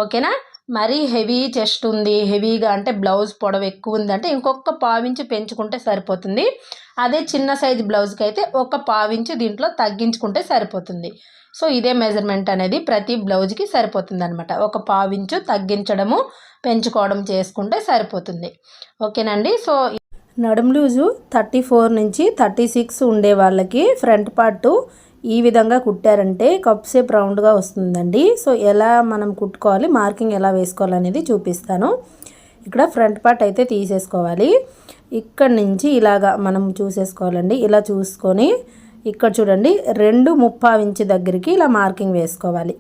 ఓకేనా. మరీ heavy chest ఉంది, హెవీగా అంటే బ్లౌజ్ పొడవు ఎక్కువ ఉందంటే ఇంకొక పావించి పెంచుకుంటే సరిపోతుంది. అదే చిన్న సైజు బ్లౌజ్కి అయితే ఒక పావించి దీంట్లో తగ్గించుకుంటే సరిపోతుంది. సో ఇదే మెజర్మెంట్ అనేది ప్రతి బ్లౌజ్కి సరిపోతుంది అనమాట. ఒక పావించు తగ్గించడము పెంచుకోవడం చేసుకుంటే సరిపోతుంది. ఓకేనండి. సో నడుము లూజు 34 నుంచి 36 ఉండే వాళ్ళకి ఫ్రంట్ పార్ట్ ఈ విధంగా కుట్టారంటే కప్ షేప్ రౌండ్గా వస్తుందండి. సో ఎలా మనం కుట్టుకోవాలి, మార్కింగ్ ఎలా వేసుకోవాలనేది చూపిస్తాను. ఇక్కడ ఫ్రంట్ పార్ట్ అయితే తీసేసుకోవాలి. ఇక్కడ నుంచి ఇలాగా మనం చూసేసుకోవాలండి. ఇలా చూసుకొని ఇక్కడ చూడండి 2.5 ఇంచు దగ్గరికి ఇలా మార్కింగ్ వేసుకోవాలి.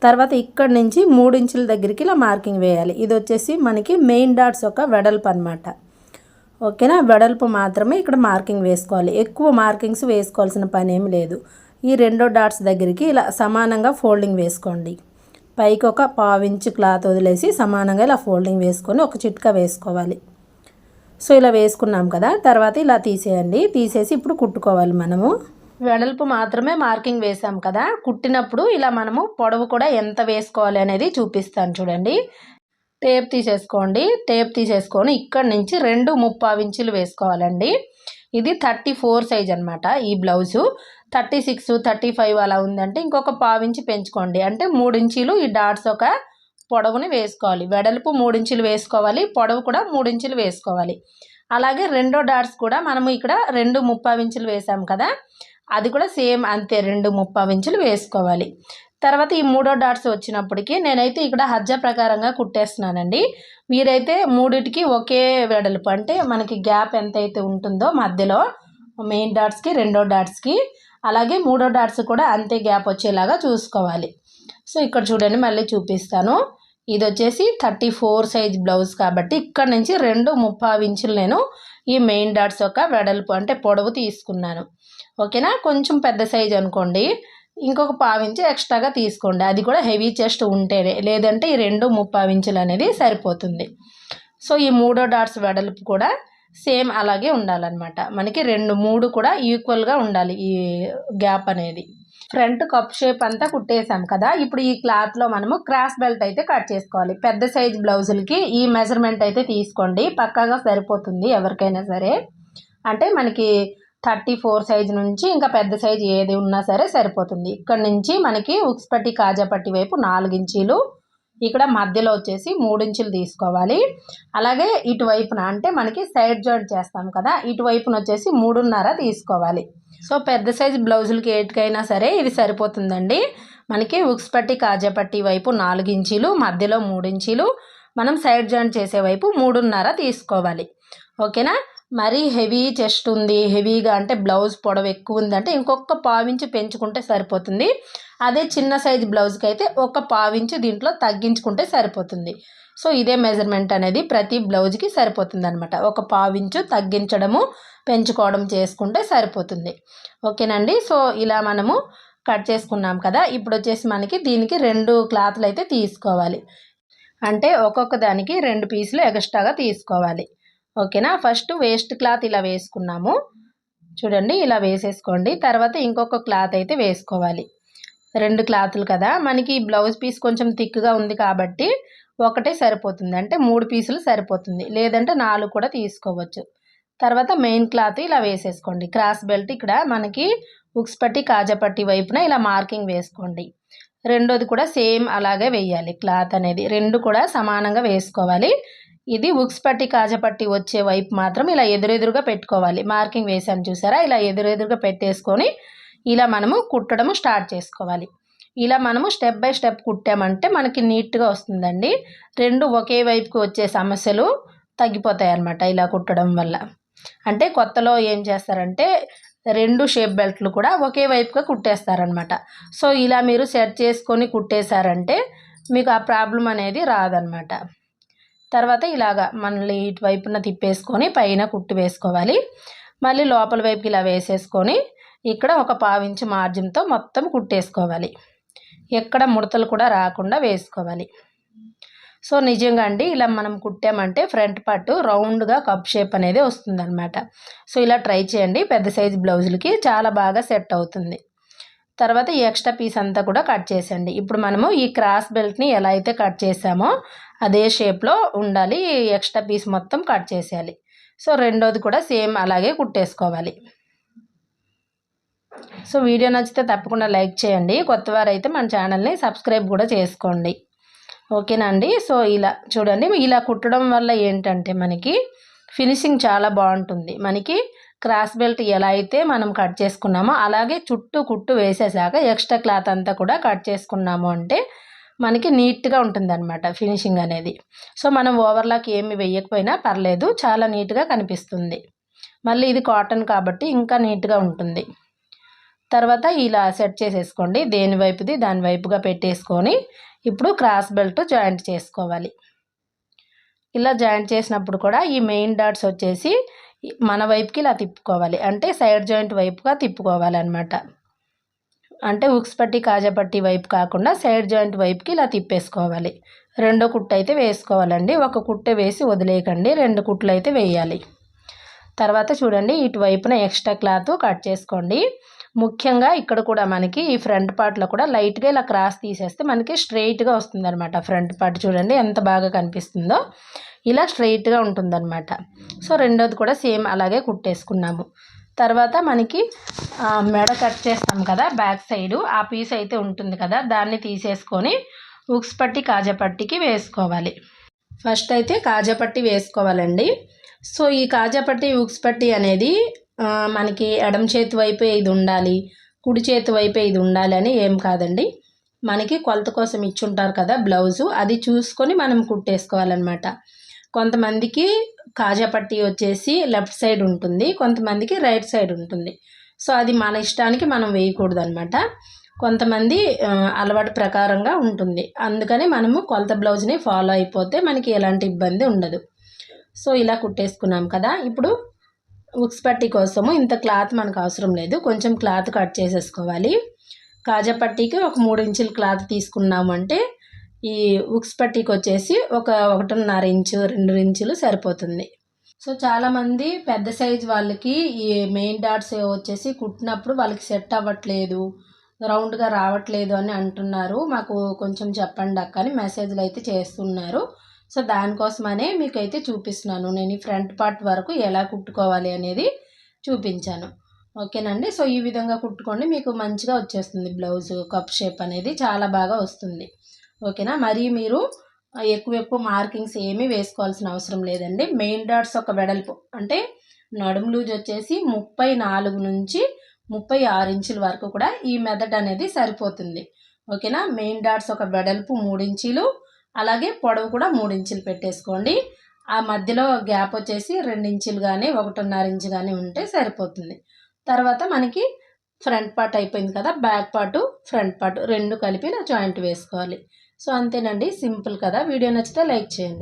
తర్వాత ఇక్కడ నుంచి 3 ఇంచుల దగ్గరికి ఇలా మార్కింగ్ వేయాలి. ఇది వచ్చేసి మనకి మెయిన్ డాట్స్ యొక్క వెడల్పు అనమాట. ఓకేనా. వెడల్పు మాత్రమే ఇక్కడ మార్కింగ్ వేసుకోవాలి. ఎక్కువ మార్కింగ్స్ వేసుకోవాల్సిన పని ఏమి లేదు. ఈ రెండో డాట్స్ దగ్గరికి ఇలా సమానంగా ఫోల్డింగ్ వేసుకోండి. పైకి ఒక పావు ఇంచు క్లాత్ వదిలేసి సమానంగా ఇలా ఫోల్డింగ్ వేసుకొని ఒక చిట్కా వేసుకోవాలి. సో ఇలా వేసుకున్నాం కదా. తర్వాత ఇలా తీసేయండి. తీసేసి ఇప్పుడు కుట్టుకోవాలి. మనము వెడల్పు మాత్రమే మార్కింగ్ వేసాం కదా. కుట్టినప్పుడు ఇలా మనము పొడవు కూడా ఎంత వేసుకోవాలి అనేది చూపిస్తాను చూడండి. టేప్ తీసేసుకోండి. టేప్ తీసేసుకొని ఇక్కడ నుంచి 2.5 ఇంచులు వేసుకోవాలండి. ఇది 34 సైజ్ అనమాట. ఈ బ్లౌజు 36, 35 అలా ఉందంటే ఇంకొక పావు ఇంచు పెంచుకోండి. అంటే 3 ఇంచులు ఈ డాట్స్ ఒక పొడవుని వేసుకోవాలి. వెడల్పు 3 ఇంచులు వేసుకోవాలి, పొడవు కూడా 3 ఇంచులు వేసుకోవాలి. అలాగే రెండో డాట్స్ కూడా మనము ఇక్కడ 2.5 ఇంచులు వేసాం కదా, అది కూడా సేమ్ అంతే 2.5 ఇంచులు వేసుకోవాలి. తర్వాత ఈ మూడో డాట్స్ వచ్చినప్పటికీ నేనైతే ఇక్కడ హజ్జా ప్రకారంగా కుట్టేస్తున్నానండి. మీరైతే మూడిటికి ఒకే వెడల్పు అంటే మనకి గ్యాప్ ఎంతైతే ఉంటుందో మధ్యలో మెయిన్ డాట్స్కి రెండో డాట్స్కి అలాగే మూడో డాట్స్ కూడా అంతే గ్యాప్ వచ్చేలాగా చూసుకోవాలి. సో ఇక్కడ చూడండి మళ్ళీ చూపిస్తాను. ఇది వచ్చేసి 34 సైజ్ బ్లౌజ్ కాబట్టి ఇక్కడ నుంచి 2.5 ఇంచులు నేను ఈ మెయిన్ డాట్స్ యొక్క వెడల్పు అంటే పొడవు తీసుకున్నాను. ఓకేనా. కొంచెం పెద్ద సైజ్ అనుకోండి, ఇంకొక పావు ఇంచు ఎక్స్ట్రాగా తీసుకోండి. అది కూడా హెవీ చెస్ట్ ఉంటేనే, లేదంటే ఈ 2.5 ఇంచులు అనేది సరిపోతుంది. సో ఈ మూడో డాట్స్ వెడల్పు కూడా సేమ్ అలాగే ఉండాలన్నమాట. మనకి 3 కూడా ఈక్వల్గా ఉండాలి ఈ గ్యాప్ అనేది. ఫ్రంట్ కప్ షేప్ అంతా కుట్టేసాం కదా. ఇప్పుడు ఈ క్లాత్లో మనము క్రాస్ బెల్ట్ అయితే కట్ చేసుకోవాలి. పెద్ద సైజ్ బ్లౌజులకి ఈ మెజర్మెంట్ అయితే తీసుకోండి, పక్కాగా సరిపోతుంది ఎవరికైనా సరే. అంటే మనకి 34 సైజు నుంచి ఇంకా పెద్ద సైజు ఏది ఉన్నా సరే సరిపోతుంది. ఇక్కడ నుంచి మనకి ఉక్స్ పట్టి కాజా పట్టి వైపు 4 ఇంచీలు, ఇక్కడ మధ్యలో వచ్చేసి 3 ఇంచులు తీసుకోవాలి. అలాగే ఇటువైపున అంటే మనకి సైడ్ జాయింట్ చేస్తాం కదా, ఇటువైపున వచ్చేసి 3.5 తీసుకోవాలి. సో పెద్ద సైజు బ్లౌజులకి ఏటికైనా సరే ఇది సరిపోతుందండి. మనకి ఉక్స్ పట్టి కాజా పట్టి వైపు 4 ఇంచీలు, మధ్యలో 3 ఇంచీలు, మనం సైడ్ జాయింట్ చేసే వైపు 3.5 తీసుకోవాలి. ఓకేనా. మరీ హెవీ చెస్ట్ ఉంది, హెవీగా అంటే బ్లౌజ్ పొడవు ఎక్కువ ఉందంటే ఇంకొక పావించు పెంచుకుంటే సరిపోతుంది. అదే చిన్న సైజు బ్లౌజ్కి అయితే ఒక పావించు దీంట్లో తగ్గించుకుంటే సరిపోతుంది. సో ఇదే మెజర్మెంట్ అనేది ప్రతి బ్లౌజ్కి సరిపోతుంది అనమాట. ఒక పావించు తగ్గించడము పెంచుకోవడం చేసుకుంటే సరిపోతుంది. ఓకేనండి. సో ఇలా మనము కట్ చేసుకున్నాం కదా. ఇప్పుడు వచ్చేసి మనకి దీనికి 2 క్లాత్లు అయితే తీసుకోవాలి. అంటే ఒక్కొక్క దానికి 2 పీసులు ఎక్స్ట్రాగా తీసుకోవాలి. ఓకేనా. ఫస్ట్ వేస్ట్ క్లాత్ ఇలా వేసుకున్నాము చూడండి, ఇలా వేసేసుకోండి. తర్వాత ఇంకొక క్లాత్ అయితే వేసుకోవాలి. 2 క్లాతులు కదా, మనకి బ్లౌజ్ పీస్ కొంచెం థిక్గా ఉంది కాబట్టి ఒకటే సరిపోతుంది, అంటే 3 పీసులు సరిపోతుంది, లేదంటే 4 కూడా తీసుకోవచ్చు. తర్వాత మెయిన్ క్లాత్ ఇలా వేసేసుకోండి. క్రాస్ బెల్ట్ ఇక్కడ మనకి ఉక్స్ పట్టి కాజా పట్టి వైపున ఇలా మార్కింగ్ వేసుకోండి. రెండోది కూడా సేమ్ అలాగే వేయాలి. క్లాత్ అనేది 2 కూడా సమానంగా వేసుకోవాలి. ఇది ఉక్స్ పట్టి కాజా పట్టి వచ్చే వైపు మాత్రం ఇలా ఎదురెదురుగా పెట్టుకోవాలి. మార్కింగ్ వేసాను చూసారా, ఇలా ఎదురెదురుగా పెట్టేసుకొని ఇలా మనము కుట్టడము స్టార్ట్ చేసుకోవాలి. ఇలా మనము స్టెప్ బై స్టెప్ కుట్టామంటే మనకి నీట్గా వస్తుందండి. 2 ఒకే వైపుకి వచ్చే సమస్యలు తగ్గిపోతాయి అన్నమాట ఇలా కుట్టడం వల్ల. అంటే కొత్తలో ఏం చేస్తారంటే 2 షేప్ బెల్ట్లు కూడా ఒకే వైపుగా కుట్టేస్తారనమాట. సో ఇలా మీరు సెట్ చేసుకొని కుట్టేశారంటే మీకు ఆ ప్రాబ్లం అనేది రాదనమాట. తర్వాత ఇలాగా మళ్ళీ ఇటువైపున తిప్పేసుకొని పైన కుట్టు వేసుకోవాలి. మళ్ళీ లోపల వైపుకి ఇలా వేసేసుకొని ఇక్కడ ఒక పావించి మార్జిన్తో మొత్తం కుట్టేసుకోవాలి. ఎక్కడ ముడతలు కూడా రాకుండా వేసుకోవాలి. సో నిజంగా అండి ఇలా మనం కుట్టామంటే ఫ్రంట్ పార్ట్ రౌండ్గా కప్ షేప్ అనేది వస్తుందన్నమాట. సో ఇలా ట్రై చేయండి. పెద్ద సైజు బ్లౌజులకి చాలా బాగా సెట్ అవుతుంది. తర్వాత ఈ ఎక్స్ట్రా పీస్ అంతా కూడా కట్ చేసేయండి. ఇప్పుడు మనము ఈ క్రాస్ బెల్ట్ని ఎలా అయితే కట్ చేసామో అదే షేప్లో ఉండాలి. ఎక్స్ట్రా పీస్ మొత్తం కట్ చేసేయాలి. సో రెండోది కూడా సేమ్ అలాగే కుట్టేసుకోవాలి. సో వీడియో నచ్చితే తప్పకుండా లైక్ చేయండి. కొత్తవారైతే మన ఛానల్ని సబ్స్క్రైబ్ కూడా చేసుకోండి. ఓకేనా అండి. సో ఇలా చూడండి, ఇలా కుట్టడం వల్ల ఏంటంటే మనకి ఫినిషింగ్ చాలా బాగుంటుంది. మనకి క్రాస్ బెల్ట్ ఎలా అయితే మనం కట్ చేసుకున్నామో అలాగే చుట్టూ కుట్టు వేసేసాక ఎక్స్ట్రా క్లాత్ అంతా కూడా కట్ చేసుకున్నాము అంటే మనకి నీట్గా ఉంటుందన్నమాట ఫినిషింగ్ అనేది. సో మనం ఓవర్లాక్ ఏమి వేయకపోయినా పర్లేదు, చాలా నీట్గా కనిపిస్తుంది. మళ్ళీ ఇది కాటన్ కాబట్టి ఇంకా నీట్గా ఉంటుంది. తర్వాత ఇలా సెట్ చేసేసుకోండి. దేని వైపుది దాని వైపుగా పెట్టేసుకొని ఇప్పుడు క్రాస్ బెల్ట్ జాయింట్ చేసుకోవాలి. ఇలా జాయింట్ చేసినప్పుడు కూడా ఈ మెయిన్ డాట్స్ వచ్చేసి మన వైపుకి ఇలా తిప్పుకోవాలి. అంటే సైడ్ జాయింట్ వైపుగా తిప్పుకోవాలన్నమాట. అంటే ఉక్స్ పట్టి కాజాపట్టి వైపు కాకుండా సైడ్ జాయింట్ వైపుకి ఇలా తిప్పేసుకోవాలి. రెండో కుట్టు అయితే వేసుకోవాలండి. ఒక కుట్టే వేసి వదిలేయకండి, 2 కుట్లు అయితే వేయాలి. తర్వాత చూడండి, ఇటువైపున ఎక్స్ట్రా క్లాత్ కట్ చేసుకోండి. ముఖ్యంగా ఇక్కడ కూడా మనకి ఈ ఫ్రంట్ పార్ట్లో కూడా లైట్గా ఇలా క్రాస్ తీసేస్తే మనకి స్ట్రెయిట్గా వస్తుందన్నమాట. ఫ్రంట్ పార్ట్ చూడండి ఎంత బాగా కనిపిస్తుందో, ఇలా స్ట్రెయిట్గా ఉంటుందన్నమాట. సో రెండోది కూడా సేమ్ అలాగే కుట్టేసుకున్నాము. తర్వాత మనకి మెడ కట్ చేస్తాం కదా, బ్యాక్ సైడు ఆ పీస్ అయితే ఉంటుంది కదా, దాన్ని తీసేసుకొని ఉక్స్ పట్టి కాజాపట్టికి వేసుకోవాలి. ఫస్ట్ అయితే కాజాపట్టి వేసుకోవాలండి. సో ఈ కాజాపట్టి ఉక్స్ పట్టి అనేది మనకి ఎడమ చేతి వైపే ఇది ఉండాలి, కుడి చేతి వైపే ఇది ఉండాలి అని ఏం కాదండి. మనకి కొలత కోసం ఇచ్చుంటారు కదా బ్లౌజు, అది చూసుకొని మనం కుట్టేసుకోవాలన్నమాట. కొంతమందికి కాజాపట్టి వచ్చేసి లెఫ్ట్ సైడ్ ఉంటుంది, కొంతమందికి రైట్ సైడ్ ఉంటుంది. సో అది మన ఇష్టానికి మనం వేయకూడదు అనమాట. కొంతమంది అలవాటు ప్రకారంగా ఉంటుంది. అందుకని మనము కొలత బ్లౌజ్ని ఫాలో అయిపోతే మనకి ఎలాంటి ఇబ్బంది ఉండదు. సో ఇలా కుట్టేసుకున్నాం కదా. ఇప్పుడు ఉక్స్ పట్టి కోసము ఇంత క్లాత్ మనకు అవసరం లేదు, కొంచెం క్లాత్ కట్ చేసేసుకోవాలి. కాజాపట్టికి ఒక 3 ఇంచుల క్లాత్ తీసుకున్నామంటే ఈ ఉక్స్ పట్టీకి వచ్చేసి ఒక 1.5 ఇంచు 2 ఇంచులు సరిపోతుంది. సో చాలామంది పెద్ద సైజు వాళ్ళకి ఈ మెయిన్ డాట్స్ వచ్చేసి కుట్టినప్పుడు వాళ్ళకి సెట్ అవ్వట్లేదు, రౌండ్గా రావట్లేదు అని అంటున్నారు. మాకు కొంచెం చెప్పండి అక్క అని మెసేజ్లు అయితే చేస్తున్నారు. సో దానికోసమనే మీకైతే చూపిస్తున్నాను. నేను ఈ ఫ్రంట్ పార్ట్ వరకు ఎలా కుట్టుకోవాలి అనేది చూపించాను. ఓకేనండి. సో ఈ విధంగా కుట్టుకోండి, మీకు మంచిగా వచ్చేస్తుంది బ్లౌజ్. కప్ షేప్ అనేది చాలా బాగా వస్తుంది. ఓకేనా. మరి మీరు ఎక్కువ మార్కింగ్స్ ఏమీ వేసుకోవాల్సిన అవసరం లేదండి. మెయిన్ డాట్స్ ఒక వెడల్పు అంటే నడుము లూజ్ వచ్చేసి 34 నుంచి 36 ఇంచుల వరకు కూడా ఈ మెథడ్ అనేది సరిపోతుంది. ఓకేనా. మెయిన్ డాట్స్ ఒక వెడల్పు 3 ఇంచులు, అలాగే పొడవు కూడా 3 ఇంచులు పెట్టేసుకోండి. ఆ మధ్యలో గ్యాప్ వచ్చేసి 2 ఇంచులు కానీ 1.5 ఇంచు కానీ ఉంటే సరిపోతుంది. తర్వాత మనకి ఫ్రంట్ పార్ట్ అయిపోయింది కదా, బ్యాక్ పార్టు ఫ్రంట్ పార్ట్ 2 కలిపి జాయింట్ వేసుకోవాలి. సో అంతేనండి, సింపుల్ కదా. వీడియో నచ్చితే లైక్ చేయండి.